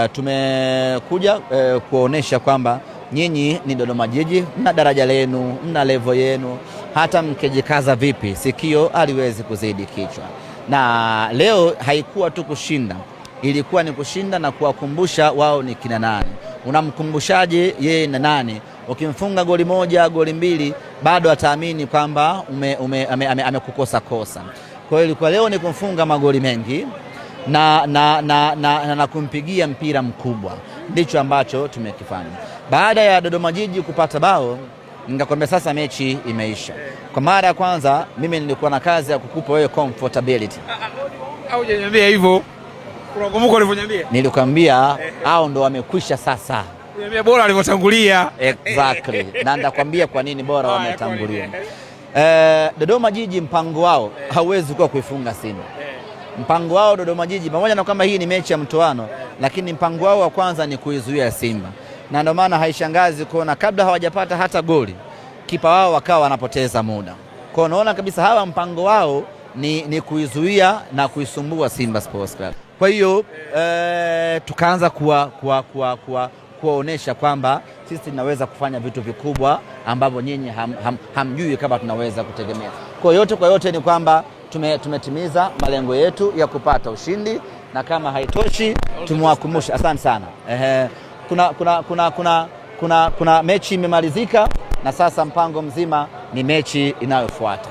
tumekuja kuonesha kwamba nyinyi ni Dodoma Jiji, mna daraja lenu, mna level yenu, hata mkejikaza vipi sikio haliwezi kuzidi kichwa. Na leo haikuwa tu kushinda, ilikuwa ni kushinda na kuwakumbusha wao ni kina nani. Unamkumbushaje yeye na nani? Ukimfunga goli moja, goli mbili, bado ataamini kwamba amekukosa kosa. Kwa hiyo ilikuwa leo ni kumfunga magoli mengi na kumpigia mpira mkubwa. Ndicho ambacho tumekifanya. Baada ya Dodoma Jiji kupata bao, nikakwambia sasa mechi imeisha. Kwa mara ya kwanza mimi nilikuwa na kazi ya kukupa wewe comfortability. Au hujaniambia hivyo? Unakumbuka ulivyoniambia? Nilikwambia hao ndo wamekwisha sasa. Uniambia bora walivyotangulia. Exactly. Na ndakwambia kwa nini bora wametangulia. Dodoma Jiji mpango wao hauwezi kuwa kuifunga Simba. Mpango wao Dodoma Jiji, pamoja na kwamba hii ni mechi ya mtoano, lakini mpango wao wa kwanza ni kuizuia Simba. Na ndio maana haishangazi kuona kabla hawajapata hata goli, kipa wao wakawa wanapoteza muda. Kwa unaona kabisa hawa mpango wao ni kuizuia na kuisumbua Simba Sports Club. Kwa hiyo tukaanza kuwaonesha kwamba sisi tunaweza kufanya vitu vikubwa ambavyo nyinyi hamjui kama tunaweza kutegemea. Kwa yote ni kwamba tumetimiza malengo yetu ya kupata ushindi, na kama haitoshi tumewakumbusha. Asante sana. Kuna mechi imemalizika na sasa mpango mzima ni mechi inayofuata.